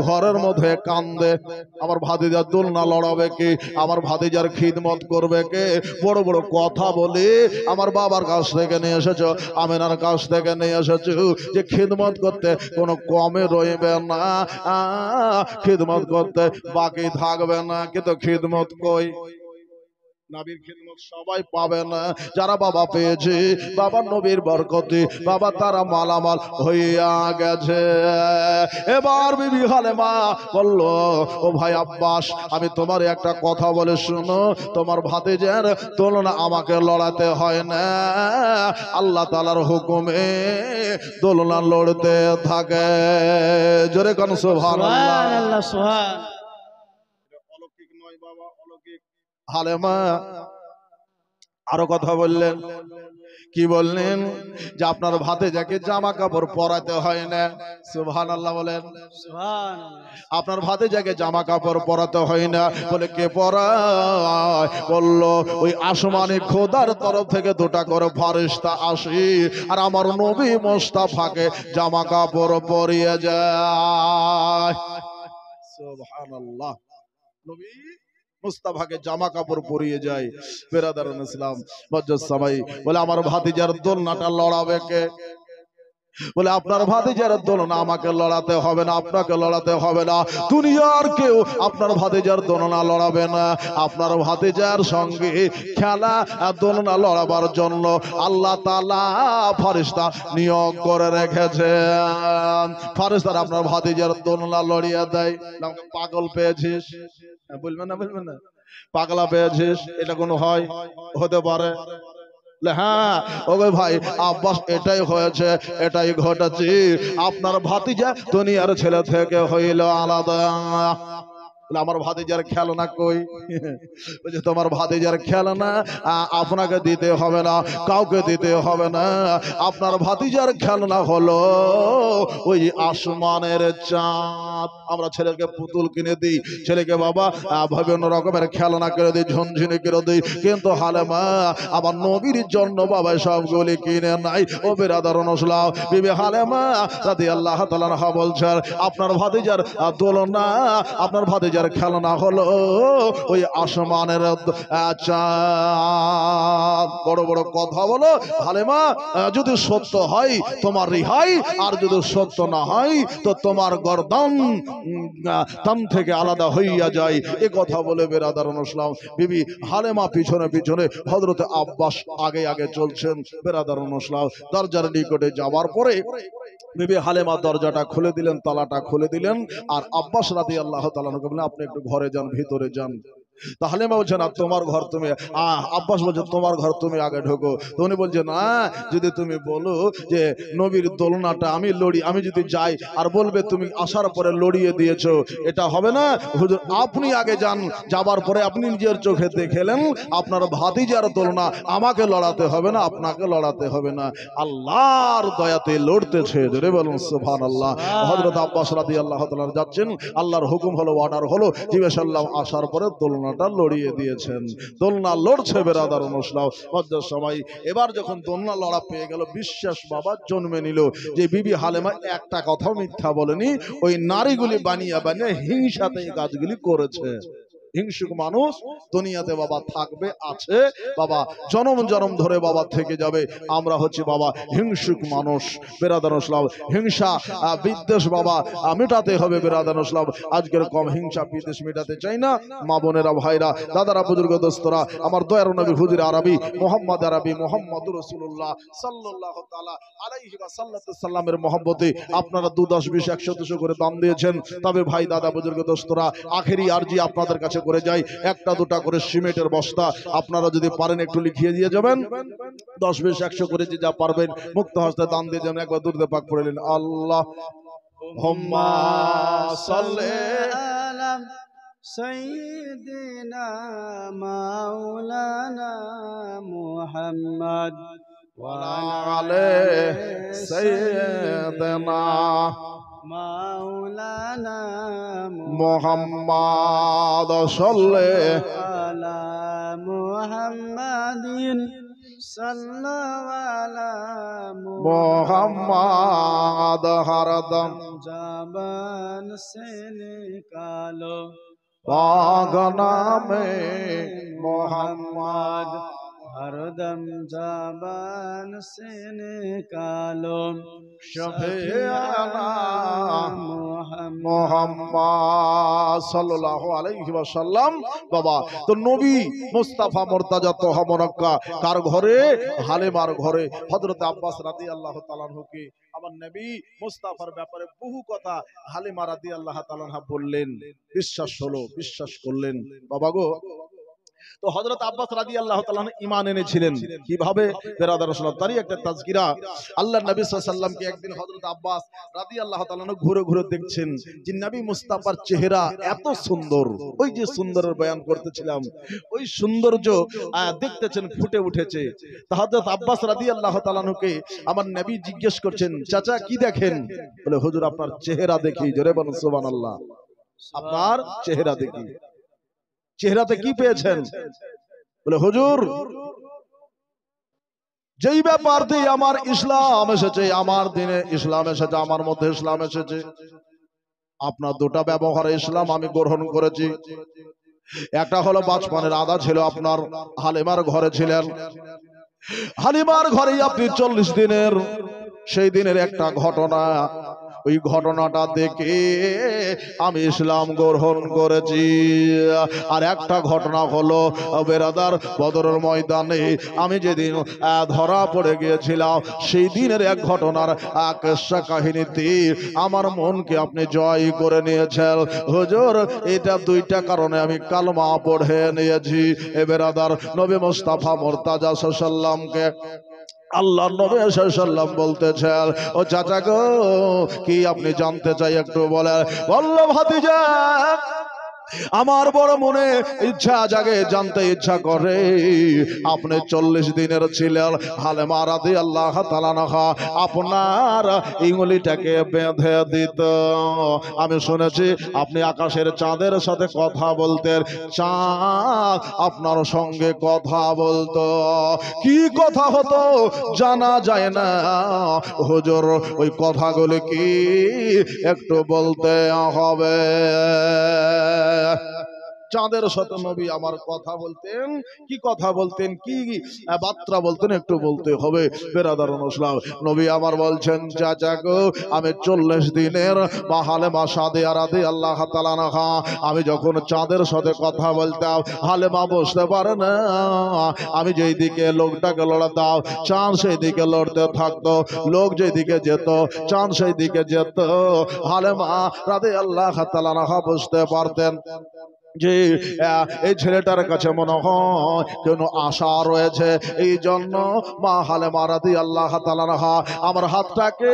ঘরের মধ্যে কান্দে, আমার ভাতিজার দোলনা লড়াবে কে, আমার ভাতিজার খিদমত করবে কে, বড় বড় কথা বলে আমার বাবার কাছ থেকে নিয়ে এসেছো, আমিনার কাছ থেকে নিয়ে এসেছো যে খিদমত করতে কোনো কমে রইবে না, খিদমত করতে বাকি থাকবে না। কিন্তু খিদমত কই? নবীর খিদমত সবাই পাবে না, যারা বাবা পেয়েছে বাবা নবীর বরকতে বাবা তারা মালামাল হইয়া গেছে। এবার বিবি হালিমা বলল ও ভাই আব্বাস, আমি তোমার একটা কথা বলে শুনো, তোমার ভাতিজার তুলনা আমাকে লড়াতে হয় না, আল্লাহ তাআলার হুকুমে তুলনা লড়তে থাকে। জোরে কোন সুবহানাল্লাহ। অলৌকিক নয় বাবা, অলৌকিক। হালিমা আরো কথা বললেন, কি বললেন? যে আপনার ভাতিজাকে জামা কাপড় পরাতে হয় না। সুবহানাল্লাহ বলেন। আপনার ভাতিজাকে জামা কাপড় পরাতে হয় না। বলে কে পরায়? বললো ওই আসমানি খোদার তরফ থেকে দুটা করে ফেরেশতা আসে আর আমার নবী মুস্তাফাকে জামা কাপড় পরিয়ে যায়। সুবহানাল্লাহ। নবী মুস্তাফাকে জামা কাপড় পরিয়ে যায়। বেরাদারান ইসলাম মজ্জুদ সামাই বলে আমার ভাতিজার দোলনাটা লড়াবে কে? বলে আপনার ভাতিজার দোলনা আমাকে লড়াতে হবে না, আপনাকে লড়াতে হবে না, দুনিয়ার কেউ আপনার ভাতিজার দোলনা লড়াবে না। আপনার ভাতিজার সঙ্গে খেলা দোলনা লড়াবার জন্য আল্লাহ তাআলা ফেরেশতা নিয়োগ করে রেখেছেন। ফেরেশতারা আপনার ভাতিজার দোলনা লড়িয়ে দেয়। পাগল পেয়েছিস? বলবেন না, বলবেন না, পাগলা পেয়েছিস, এটা কোনো হয়? হতে পারে। হ্যাঁ ওগো ভাই আব্বাস, এটাই হয়েছে, এটাই ঘটেছে। আপনার ভাতিজা দুনিয়ার ছেলে থেকে হইল আলাদা। আমার ভাতিজার খেলনা কই? বলছে তোমার ভাতিজার খেলনা আপনাকে দিতে হবে না, কাউকে দিতে হবে না। আপনার ভাতিজার খেলনা হলো ওই আসমানের চাঁদ। আমরা ছেলেকে পুতুল কিনে দিই, ছেলেকে বাবা বিভিন্ন রকমের খেলনা কিনে দিই, ঝনঝনি কিনে দিই, কিন্তু হালিমা আমার নবীর জন্য বাবা সবগুলি কিনে নাই। ও বেরাদারান ইসলাম, বিবি হালিমা রাদিয়াল্লাহু তাআলা আনহা বলছেন আপনার ভাতিজার দোলনা, আপনার ভাতিজার খেলনা হলো ওই আসমানের চাঁদ। বড় বড় কথা বলো। হালেমা, যদি সত্য হয় তোমার রিহাই, আর যদি সত্য না হয় তো তোমার গর্দান তাম থেকে আলাদা হইয়া যায়। এ কথা বলে বেরাদারান ইসলাম বিবি হালেমা পিছনে পিছনে হযরত আব্বাস আগে আগে চলছেন। বেরাদারান ইসলাম দরজার নিকটে যাওয়ার পরে বিবি হালেমা দরজাটা খুলে দিলেন, তালাটা খুলে দিলেন, আর আব্বাস রাদিয়াল্লাহু তাআলা বললেন আপনি একটু ঘরে যান, ভিতরে যান। তো হালেমা বলছে না তোমার ঘর তুমি, আব্বাস বলছে তোমার ঘর তুমি আগে ঢোকো। তো উনি বলছে না, যদি তুমি বলো যে নবীর দোলনাটা আমি লড়ি, আমি যদি যাই আর বলবে তুমি আসার পরে লড়িয়ে দিয়েছো, এটা হবে না। হুজুর আপনি আগে যান, যাবার পরে আপনি নিজের চোখে দেখেলেন আপনার ভাতিজার দোলনা, আমাকে লড়াতে হবে না, আপনাকে লড়াতে হবে না, আল্লাহর দয়াতে লড়তেছে। জোরে বলুন সুবহানাল্লাহ। হযরত আব্বাস রাদিয়াল্লাহু তাআলা যাচ্ছেন, আল্লাহর হুকুম হলো, অর্ডার হলো, জিবে সাল্লাম আসার পরে দোলনাটা লড়িয়ে দিয়েছেন। দোলনা লড়ছে বেরাদারুন ইসলাম মধ্যের সময়। এবার যখন দোলনা লড়া পেয়ে গেল, বিশ্বাস বাবা জন্মে নিল যে বিবি হালেমা একটা কথা মিথ্যা বলেনি, ওই নারীগুলি বানিয়ে বানিয়ে হিংসাতে এই কাজগুলি করেছে। হিংসুক মানুষ দুনিয়াতে বাবা থাকবে, আছে বাবা, জনম জনম ধরে বাবা থেকে যাবে। আমরা হচ্ছে বাবা হিংসুক মানুষ। বেরাদারুন ইসলাম হিংসা বিদ্বেষ বাবা মেটাতে হবে। বেরাদারুন ইসলাম আজকের কম হিংসা বিদ্বেষ মেটাতে চাই না। মা বোনেরা, ভাইরা, দাদারা, বুজুর্গ, দোস্তরা, আমার দয়ার নবী হুজুর আরবি মোহাম্মদ আরবি মুহাম্মদুর রাসূলুল্লাহ সাল্লাল্লাহু তাআলা আলাইহি ওয়া সাল্লামের মহব্বতে আপনারা 2 10 20 100 200 করে দান দিয়েছেন। তবে ভাই, দাদা, বুজুর্গ, দোস্তরা, আখেরি আরজি আপনাদের কাছে করে যাই, একটা দুটা করে সিমেন্টের বস্তা আপনারা যদি পারেন একটু লিখিয়ে দিয়ে যাবেন। 10 20 100 করে যে যা পারবেন মুক্ত হস্তে দান দিয়ে যাবেন। একবার দুরূদ পাক পড়লেন, আল্লাহুম্মা সাল্লি আলা সাইয়্যিদিনা মাওলানা মুহাম্মদ ওয়া আলা সাইয়্যিদিনা মাওলানা মুহাম্মদ সাল্লি আলা মুহাম্মাদিন সাল্লাল্লাহু আলা মুহাম্মদ হরদম জাবান সে নিকালো পাক নামে মুহাম্মদ, हरदम जाबान से निकालो শফিয়ানা মুহাম্মদ সাল্লাল্লাহু আলাইহি ওয়াসাল্লাম। বাবা, তো নবী মুস্তাফা মুর্তাজা তোহা মুরাক্কা কার ঘরে? হালেমার ঘরে। হযরত আব্বাস রাদিয়াল্লাহু তাআলা আনহুকে আমার নবী মুস্তাফার ব্যাপারে বহু কথা হালেমা রাদিয়াল্লাহু তাআলা আনহা বললেন, বিশ্বাস হলো, বিশ্বাস করলেন। বাবা গো, তো হযরত আব্বাস রাদিয়াল্লাহু তাআলা ঈমান এনেছিলেন কিভাবে? বেরাদার রাসূলুল্লাহ, তারই একটা তাজকিরা। আল্লাহর নবী সাল্লাল্লাহু আলাইহি ওয়াসাল্লামকে একদিন হযরত আব্বাস রাদিয়াল্লাহু তাআলা ঘুরে ঘুরে দেখছেন যে নবী মুস্তাফার চেহারা এত সুন্দর, ওই যে সুন্দরের বয়ান করতেছিলাম, ওই সৌন্দর্য দেখতেছেন ফুটে উঠেছে। তো হযরত আব্বাস রাদিয়াল্লাহু তাআলাকে আমার নবী জিজ্ঞেস করছেন, চাচা কি দেখেন? বলে হুজুর আপনার চেহারা দেখি। জোরে বলুন সুবহানাল্লাহ। আপনার চেহারা দেখি। চেহারাতে কি পেয়েছেন? বলে হুজুর যেই ব্যাপার দিয়ে আমার ইসলাম এসেছে, আমার দিনে ইসলাম এসেছে, আমার মধ্যে ইসলাম এসেছে, আপনার দুটা ব্যবহারে ইসলাম আমি গ্রহণ করেছি। একটা হলো বাচপানের আদা ছিল, আপনার হালিমার ঘরে ছিলেন, হালিমার ঘরেই আপনি 40 দিনের, সেই দিনের একটা ঘটনা, ওই ঘটনাটা দেখে আমি ইসলাম গ্রহণ করেছি। আর একটা ঘটনা হলো বেরাদার বদরের ময়দানে আমি যেদিন ধরা পড়ে গিয়েছিলাম, সেই দিনের এক ঘটনার কিস্সা কাহিনীতে আমার মনকে আপনি জয় করে নিয়েছেন হুজুর। এটা 2টা কারণে আমি কালমা পড়ে নিয়েছি। এ বেরাদার নবী মুস্তাফা মুর্তাজা সাল্লামকে আল্লাহ নবী সাল্লাম বলতেছেন, ও চাচা গো কি আপনি জানতে চাই একটু বলেন? বলল ভাতিজা আমার বড় মনে ইচ্ছা জাগে, জানতে ইচ্ছা করে আপনি 40 দিনের ছিলেন, হালেমা রাদিয়াল্লাহু তাআলা আনহা আপনার ইঙ্গুলিটাকে বেঁধে দিত। আমি শুনেছি আপনি আকাশের চাঁদের সাথে কথা বলতেন, চাঁদ আপনার সঙ্গে কথা বলতো। কি কথা হতো জানা যায় না হুজুর, ওই কথাগুলি কি একটু বলতে হবে? চাঁদের সাথে নবী আমার কথা বলতেন, কি কথা বলতেন, কি বার্তা বলতেন একটু বলতে হবে বেরাদারুন ইসলাম। নবী আমার বলছেন, চাচা গো আমি 40 দিনের বা হালেমা সাদিয়া রাদিয়াল্লাহু তাআলা আনহা, আমি যখন চাঁদের সাথে কথা বলতাম হালেমা বুঝতে পারে না, আমি যেই দিকে লোকটাকে লড়াতাম চাঁদ সেই দিকে লড়তে থাকতো, লোক যেদিকে যেত চাঁদ সেই দিকে যেত। হালেমা রাদিয়াল্লাহু তাআলা আনহা বুঝতে পারতেন যে এই ছেলেটার কাছে মনে হয় কোন আশা রয়েছে, এই জন্য মা হালেমা রাদিয়াল্লাহু তাআলা আনহা আমার হাতটাকে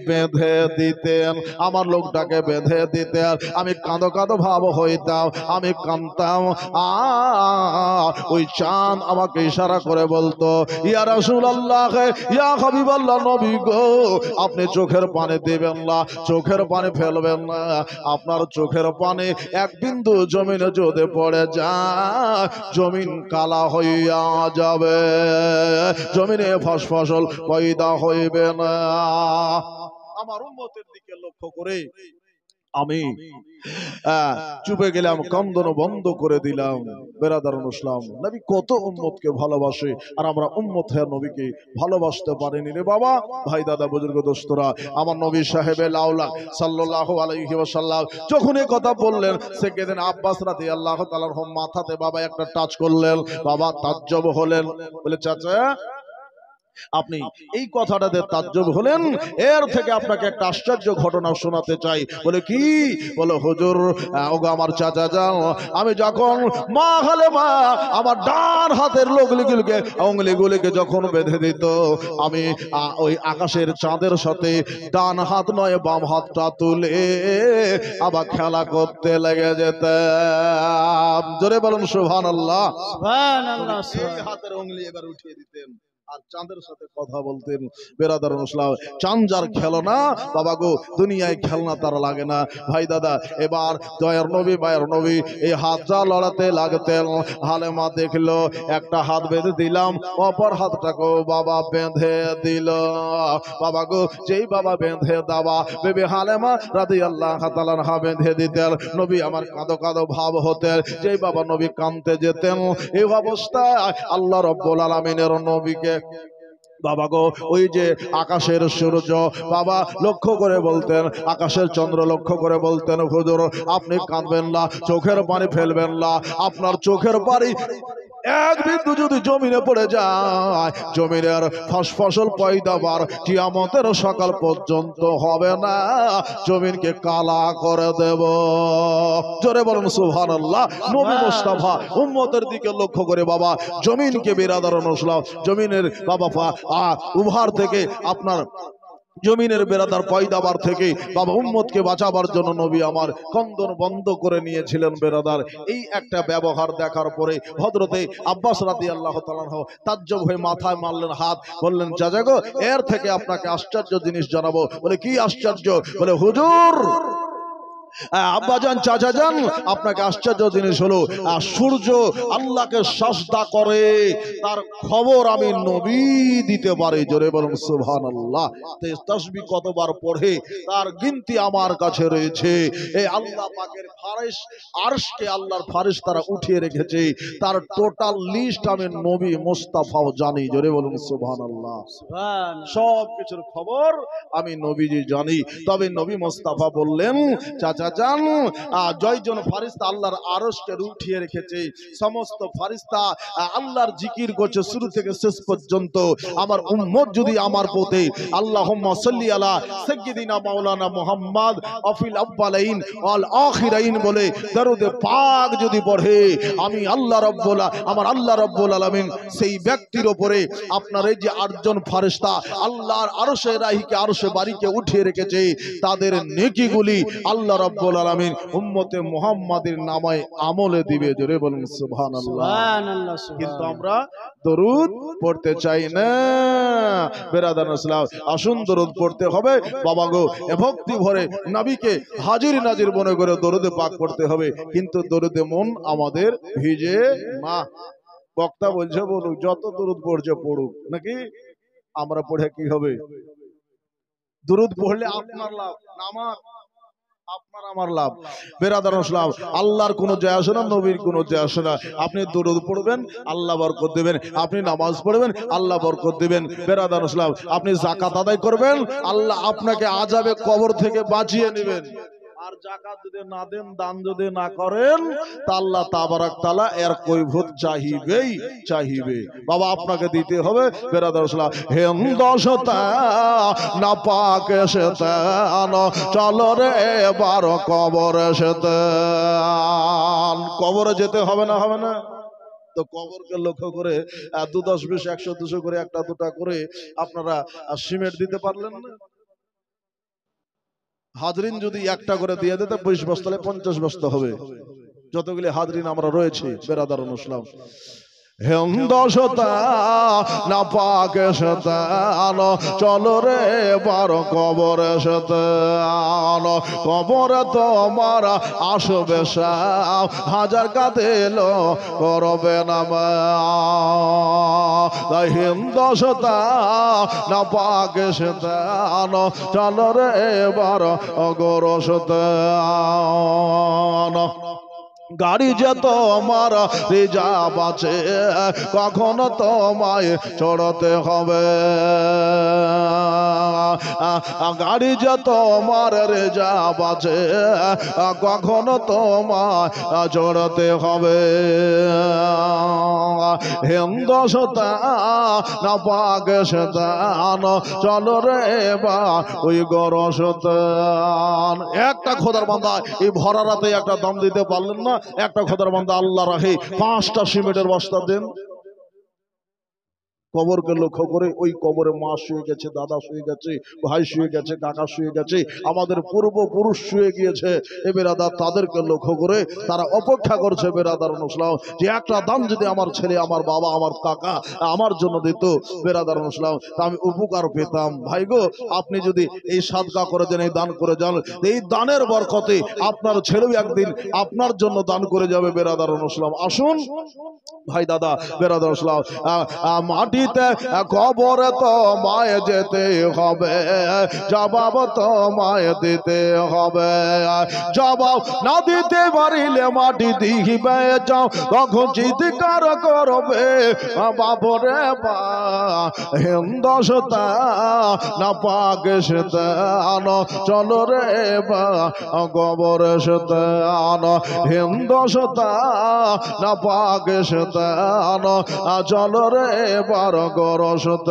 বেঁধে দিতেন, আমার লোকটাকে বেঁধে দিতেন। আমি কাঁদো কাঁদো ভাব হইতাম, আমি কাঁদতাম, ওই চাঁদ আমাকে ইশারা করে বলতো, ইয়া রাসূলুল্লাহ, ইয়া হাবিবাল্লাহ, নবী গো আপনি চোখের পানি দিবেন না, চোখের পানি ফেলবেন না, আপনার চোখের পানি এক বিন্দু জমিনে যদি পড়ে যায় জমিন কালা হইয়া যাবে, জমিনে ফসল পয়দা হইবে না। আমার উম্মতের দিকে লক্ষ্য করে আমি চুপে গেলাম, কান্দন বন্ধ করে দিলাম। বেরাদারুন ইসলাম, নবী কত উম্মতকে ভালোবাসে আর আমরা উম্মত হয়ে নবীকে ভালোবাসতে পারিনি রে বাবা। ভাই দাদা বুজুর্গ দোস্তরা, আমার নবী সাহেবে লাউলা সাল্লাল্লাহু আলাইহি ওয়াসাল্লাম যখন এই কথা বললেন, সেদিন আব্বাস রাদিয়াল্লাহু তাআলার মাথাতে বাবা একটা টাচ করলেন, বাবা তাজ্জব হলেন, বলে চাচা আপনি এই কথাটাতে তাজ্জব হলেন, এর থেকে আপনাকে একটা আশ্চর্য ঘটনা শোনাতে চাই। বলে কি? বলে হুজুর ওগো আমার চাচা যান, আমি যখন মা হালেমা আমার ডান হাতের অঙ্গুলিগুলিকে যখন বেঁধে দিত, আমি ওই আকাশের চাঁদের সাথে ডান হাত নয় বাম হাতটা তুলে আবার খেলা করতে লেগে যেতাম। জোরে বলুন সুবহানাল্লাহ। সুবহানাল্লাহ। এই হাতের অঙ্গুলি এবার উঠিয়ে দিতেন আর চাঁদের সাথে কথা বলতেন। বেরাদারুন ইসলাম, চাঁদ যার খেলনা বাবা গো, দুনিয়ায় খেলনা তার লাগে না। ভাই দাদা, এবার দয়ার নবী মায়ের নবী এই হাতটা লড়াতে লাগতেন। হালেমা দেখলো একটা হাত বেঁধে দিলাম, অপর হাতটাকে বাবা বেঁধে দিল। বাবা গো, যেই বাবা বেঁধে দেওয়া বেবি হালেমা রাদিয়াল্লাহু তাআলা আনহা বেঁধে দিতেন, নবী আমার কাঁদো কাঁদো ভাব হতেন। যেই বাবা নবী কাঁদতে যেতেন, এই অবস্থায় আল্লাহ রাব্বুল আলামিনের নবীকে বাবা গো ওই যে আকাশের সূর্য বাবা লক্ষ্য করে বলতেন, আকাশের চন্দ্র লক্ষ্য করে বলতেন, হুজুর আপনি কাঁদবেন না, চোখের পানি ফেলবেন না, আপনার চোখের পানি এক বিন্দু যদি জমিনে পড়ে যায় জমিনের ফসল পয়দাবার কিয়ামতের সকাল পর্যন্ত হবে না, জমিনকে কালা করে দেব। জোরে বলুন সুবহানাল্লাহ। নবী মুস্তাফা উম্মতের দিকে লক্ষ্য করে বাবা জমিনকে বেরাদারুন ইসলাম, জমিনের বাবা উভার থেকে আপনার জমিনের বেরাদার পয়দাবার থেকে বাবা উম্মতকে বাঁচাবার জন্য নবী আমার কন্দন বন্ধ করে নিয়েছিলেন। বেরাদার এই একটা ব্যবহার দেখার পরে হযরতে আব্বাস রাদিয়াল্লাহু তাআলা তাজ্জব হয়ে মাথায় মারলেন হাত, বললেন চাচা গো এর থেকে আপনাকে আশ্চর্য জিনিস জানাবো। বলে কি আশ্চর্য? বলে হুজুর আব্বাজান চাচাজান আপনাকে আশ্চর্য জিনিস হলো সূর্য আল্লাহকে সাজদা করে তার খবর আমি নবী দিতে পারি। জোরে বলুন সুবহানাল্লাহ। তাসবিহ কতবার পড়ে তার গিনতি আমার কাছে রয়েছে। এই আল্লাহ পাকের ফারিস আরশকে আল্লাহর ফারিস্তারা উঠিয়ে রেখেছে, তার টোটাল লিস্ট আমি নবী মুস্তাফাও জানি। জোরে বলুন সুবহানাল্লাহ। সব কিছুর খবর আমি নবীজি জানি। তবে নবী মুস্তাফা বললেন চাচা জানো জয়জন ফারিস্তা আল্লাহর আরশকে উঠিয়ে রেখেছে, সমস্ত ফারিস্তা আল্লাহর জিকির করছে শুরু থেকে শেষ পর্যন্ত। আমার উম্মত যদি আমার পথে আল্লাহুম্মা সাল্লি আলা সাইয়্যিদিনা মাওলানা মুহাম্মদ আফিল আউয়ালাইন ওয়াল আখিরাইন বলে দরুদে পাক যদি পড়ে, আমি আল্লাহ রাব্বুল আমার আল্লাহ রাব্বুল আলামিন সেই ব্যক্তির উপরে আপনার এই যে আটজন ফারিস্তা আল্লাহর আরশে রাহিকে আরশে বাড়িকে উঠিয়ে রেখেছে, তাদের নেকিগুলি আল্লাহ রাব্বুল আলামিন উম্মতে মুহাম্মাদের নামায় আমলে দিবে। জোরে বলুন সুবহানাল্লাহ। কিন্তু আমরা দরুদ পড়তে চাই না। বেরাদার ইসলাম, আসুন দরুদ পড়তে হবে বাবা গো, ভক্তি ভরে নবীকে হাজির নাজির মনে করে দরুদে পাক পড়তে হবে। কিন্তু দরুদে মন আমাদের ভিজে না। বক্তা বলছে বলুক, যত দরুদ পড়ছে পড়ুক, নাকি আমরা পড়ে কি হবে? দরুদ পড়লে আপনার লাভ না আমার। আপনার আমার লাভ। বেরাদার ইসলাম, আল্লাহর কোনো যায় আসে না, নবীর কোনো যায় আসে না। আপনি দরুদ পড়বেন, আল্লাহ বরকত দিবেন। আপনি নামাজ পড়বেন, আল্লাহ বরকত দিবেন। বেরাদার ইসলাম, আপনি যাকাত আদায় করবেন, আল্লাহ আপনাকে আযাবে কবর থেকে বাঁচিয়ে নেবেন। আর যাকাত যদি না দেন, দান যদি না করেন, তা আল্লাহ তাবারাক তাআলা এর কৈফিয়ত চাহিবেই চাহিবে। বাবা আপনাকে দিতে হবে। বেরাদার ইসলাম, হেন্দশতা না পাক শতান, চলো রে এবার কবরে শতান। কবরে যেতে হবে না, হবে না? তো কবরকে লক্ষ্য করে 2, 10, 20, 100, 200 করে একটা দুটা করে আপনারা সিমেন্ট দিতে পারলেন না? হাজরিন যদি একটা করে দিয়ে দিতে 20 বস্তা, 50 বস্তা হবে। যতগুলি হাজরিন আমরা রয়েছি বেরাদার ইসলাম, হেন্দশতা না পাকে শতান, চলো রে এবার কবরে শতান। কবরে তোমার আসবে সাপ, হাজার কাঁদিল করবে না মা। তাই হেন্দশতা না পাকে শতান, চলো রে এবার অগর শতান। গাড়ি যে তোমার রিজার্ভ আছে, কখনো তোমায় চড়তে হবে। গাড়ি যে তোমার রিজার্ভ আছে, কখনো তোমায় চড়তে হবে। হেন্দশতা না পাকে শতান, চলো রে বা ওই গরশতান। একটা খোদার বান্দা এই ভরা রাতে একটা দম দিতে পারলেন না? একটা খোদার বান্দা আল্লাহ রাহে 5টা সিমেন্টের বস্তা দেন। কবরকে লক্ষ্য করে, ওই কবরে মা শুয়ে গেছে, দাদা শুয়ে গেছে, ভাই শুয়ে গেছে, কাকা শুয়ে গেছে, আমাদের পূর্বপুরুষ শুয়ে গিয়েছে। এ বেরাদার, তাদেরকে লক্ষ্য করে তারা অপেক্ষা করছে বেরাদার ইসলাম, যে একটা দান যদি আমার ছেলে, আমার বাবা, আমার কাকা আমার জন্য দিত বেরাদার ইসলাম, তা আমি উপকার পেতাম। ভাই গো, আপনি যদি এই সাদকা করে দেন, এই দান করে যান, এই দানের বরকতে আপনার ছেলেও একদিন আপনার জন্য দান করে যাবে বেরাদার ইসলাম। আসুন ভাই দাদা বেরাদার ইসলাম, মাটিতে কবরে তো মায়ে যেতে হবে, জবাব তো মায়ে দিতে হবে। জবাব না দিতে পারিলে মাটি দিবে যাও, তখন চিৎকার করবে বাবরে বা। হেন্দশতা না পাকে শতান, চলো রে বা কবরে শতান। হেন্দশতা না পাকে শতান, চলো রে বার গরশতান।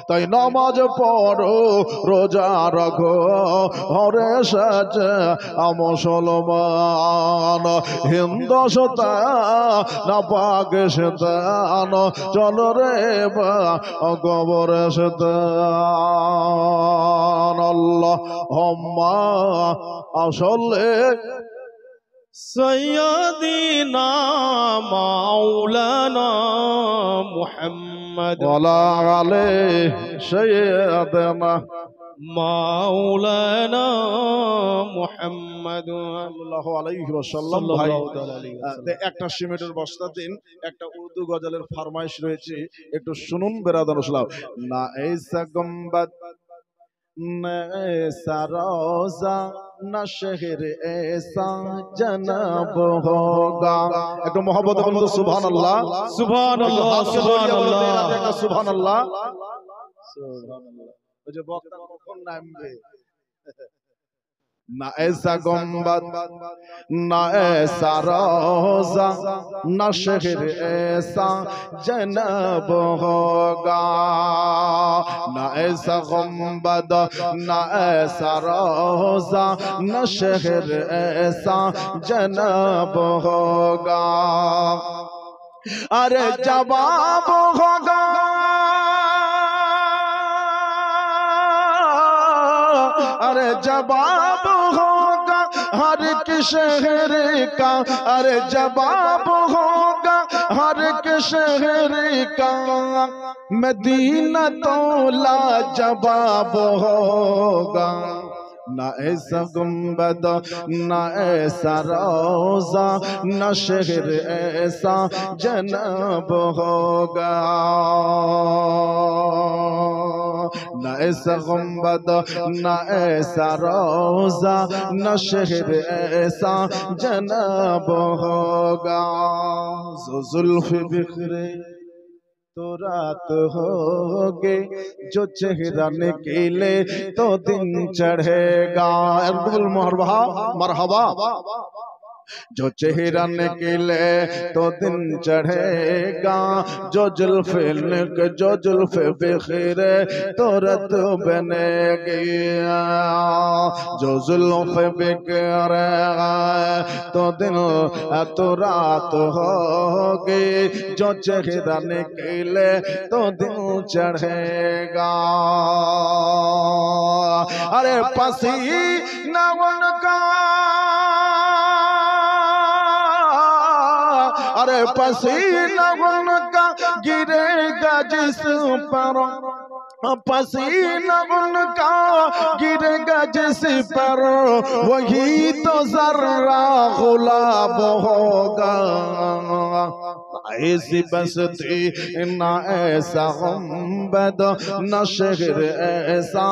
তাই নামাজ পড়ো, রোজা রাখো, হরে সাজে মুসলমান। হিন্দশতা না পাকে শতান, চলো রে বা কবরে শতান। আল্লাহুম্মা সাল্লি سيدنا مولانا محمد ওয়ালা আলে সাইয়্যিদানা مولانا محمد সাল্লাল্লাহু আলাইহি ওয়াসাল্লাম। ভাই একটা সিমেন্টের বস্তা দিন। একটা উর্দু গজলের ফরমাইশ রয়েছে, একটু শুনুন বেরাদার ইসলাম। না ऐसा गुंबद না ऐसा रोजा না শহর ऐसा জনাব होगा। একটু মহব্বতে বলুন তো সুবহানাল্লাহ, সুবহানাল্লাহ, সুবহানাল্লাহ, সুবহানাল্লাহ, সুবহানাল্লাহ। ওই যে বক্তা কখন নামবে? না ऐसा गुंबद ना ऐसा रोजा ना शहर ऐसा जनाब होगा। ना ऐसा गुंबद ना ऐसा रोजा ना शहर ऐसा जनाब होगा। अरे जवाब होगा, अरे जवाब होगा हर एक शहर का, अरे जवाब होगा हर एक शहर का। मदीना तो लाजवाब होगा, ना ऐसा गुंबद ना ऐसा रोजा ना शहर ऐसा जनाब होगा ना ऐसा गुंबद ना ऐसा रोजा ना शहर ऐसा जनाब होगा जो जुल्फ बिखरे तो रात होगे जो चेहरा निकले तो दिन चढ़ेगा मरहबा जो चेहरा निकले तो दिन चढ़ेगा जो जुल्फ बिखरे तो रात बनेगी जो जुल्फ बिखरे तो दिन तो रात होगी जो चेहरा निकले तो दिन चढ़ेगा अरे पसीना उनका अरे पसीना उनका गिरेगा जिस पर पसीना उनका गिरेगा जिस पर वही तो जर्रा गुलाब होगा ऐसी बस्ती ना ऐसा गुंबद न शहर ऐसा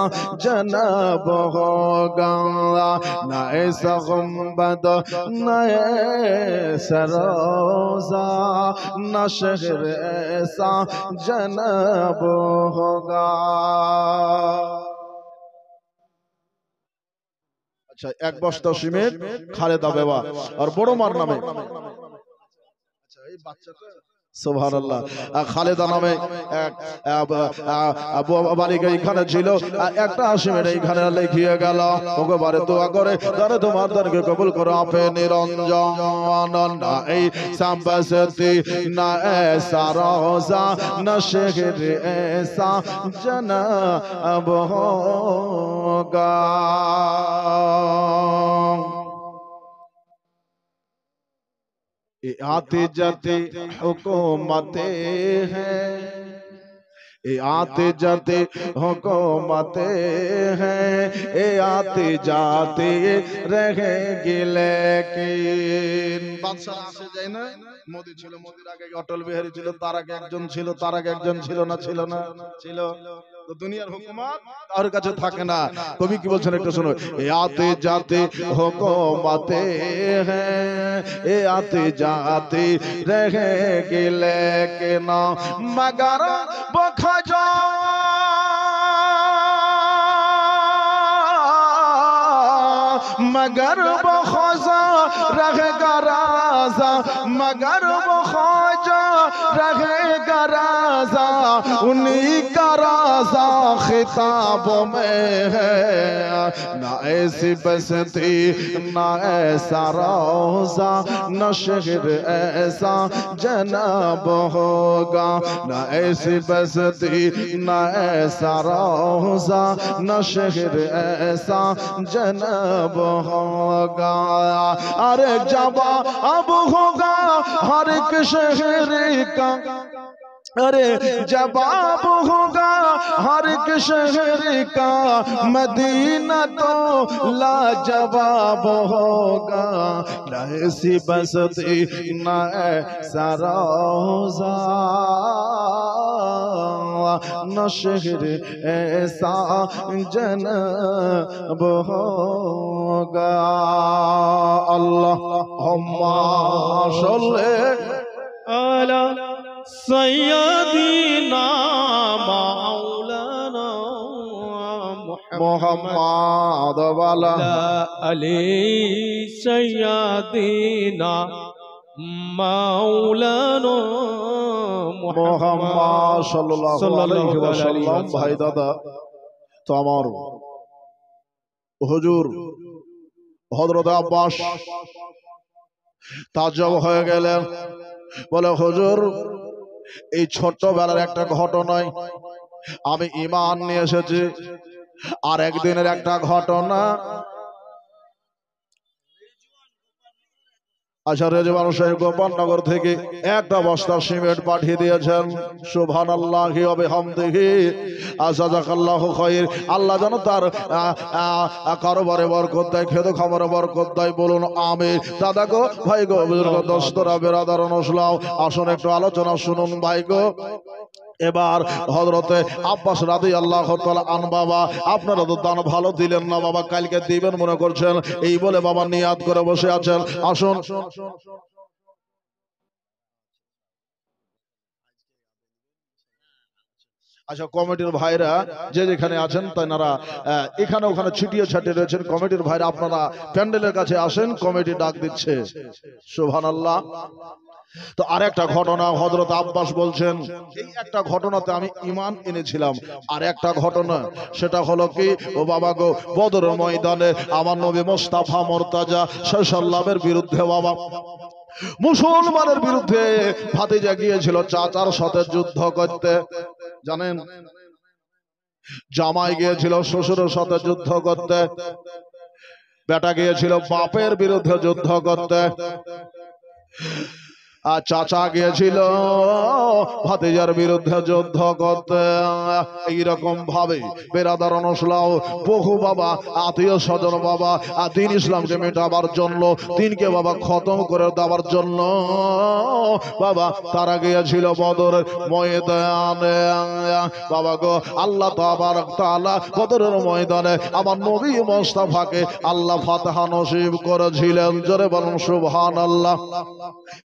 जनाब होगा ना ऐसा गुंबद न ऐसा रोजा न शहर ऐसा जनाब होगा अच्छा एक बस्ता सिमेंट खालेदा बेवा और बड़ो मार नामे সুবহানাল্লাহ খালেদা নামে এক বালিকা এখানে ছিল একটা সিমেন্ট এখানে লিখিয়ে গেল ওকে বারে দোয়া করে তারে তোমার দরকে কবুল করো আপে নিরঞ্জন না এই সাম্বাসতি না ऐसा रोजा ना शहर ऐसा जनाब होगा आते जाते हुकूमतें हैं आते जाते हुकूमतें हैं आते जाते रहेंगे लेकिन बादशाह আসে যায় না মোদি ছিল মোদির আগে অটল বিহারী ছিল তার আগে একজন ছিল তার আগে একজন ছিল না ছিল তো দুনিয়ার হুকুমত তার কাছে থাকে না কবি কি বলছেন একটু শুনো आते जाते हुकूमतें हैं आते जाते रहेंगे लेकिन मगर बखजा मगर बखजा रहेगा राजा मगर बखजा रहेगा राजा उन्हीं का राजा खिताबों में है ना ऐसी बस्ती ना ऐसा रोजा न शहर ऐसा जनाब होगा ना ऐसी बस्ती ना ऐसा रोजा न शहर ऐसा जनाब होगा अरे जबा अब होगा हर एक शहर का अरे जवाब होगा हर एक शहर का मदीना तो लाजवाब होगा ना ऐसी बस्ती ना ऐसा रोजा न शहर ऐसा जनाब होगा अल्लाहुम्मा सल्ली अला सय्यदीना मौलाना मुहम्मद वाला अली सय्यदीना मौलाना मुहम्मद सल्लल्लाहु अलैहि वसल्लम भाई दादा तो আমার হুজুর হযরত আব্বাস তাজ্জব হয়ে গেলেন বলে হুজুর এই ছোটবেলার একটা ঘটনায় আমি ঈমান নিয়ে এসেছি আর একদিনের একটা ঘটনা আচ্ছা, রেজওয়ান সাহেব গোপালনগর থেকে একটা বস্তা সিমেন্ট পাঠিয়ে দিয়েছেন। সুবহানাল্লাহি ওয়া বিহামদিহি, জাযাকাল্লাহু খায়র। আল্লাহ যেন তার কারোবারে বরকত দেয়, খেতে খাবারে বরকত দেয়, বলুন আমিন। দাদা গো, ভাই গো, বুজুর্গ, দোস্তরা, বেরাদার, নসলাও, আসুন একটু আলোচনা শুনুন ভাই গো। এবার হযরতে আব্বাস রাদিয়াল্লাহু তাআলা আন বাবা, আপনারা তো দান ভালো দিলেন না বাবা, কালকে দিবেন মনে করছেন, এই বলে বাবা নিয়াত করে বসে আছেন। আসুন। আচ্ছা, কমিটির ভাইরা যে যেখানে আছেন তারা এখানে ওখানে ছিটিয়ে ছাটিয়ে রয়েছেন। কমিটির ভাইরা আপনারা প্যান্ডেলের কাছে আসেন, কমিটি ডাক দিচ্ছে। সুবহানাল্লাহ। তো আরেকটা ঘটনা হযরত আব্বাস বলছেন, এই একটা ঘটনাতে আমি ঈমান এনেছিলাম। আর একটা ঘটনা, সেটা হলো কি, ও বাবা গো, বদরের ময়দানে আমার নবী মুস্তাফা মুর্তাজা সাল্লামের বিরুদ্ধে বাবা মুসলমানের বিরুদ্ধে ভাতিজা গিয়েছিল চাচার সাথে যুদ্ধ করতে। জানেন, জামাই গিয়েছিল শ্বশুরের সাথে যুদ্ধ করতে, বেটা গিয়েছিল বাপের বিরুদ্ধে যুদ্ধ করতে, আর চাচা গিয়েছিল ভাতিজার বিরুদ্ধে যুদ্ধ করতে। এইরকম ভাবে বেরাদার নসলাও বহু বাবা আত্মীয় স্বজন বাবা দিন ইসলামকে মেটাবার জন্য, দিনকে বাবা খতম করে দেওয়ার জন্য বাবা তারা গিয়েছিল বদরের ময়দানে। বাবা গো, আল্লাহ তাবারক তাআলা বদরের ময়দানে আমার নবী মুস্তাফাকে আল্লাহ ফাতহা নসিব করেছিলেন। জোরে বলুন সুবহানাল্লাহ।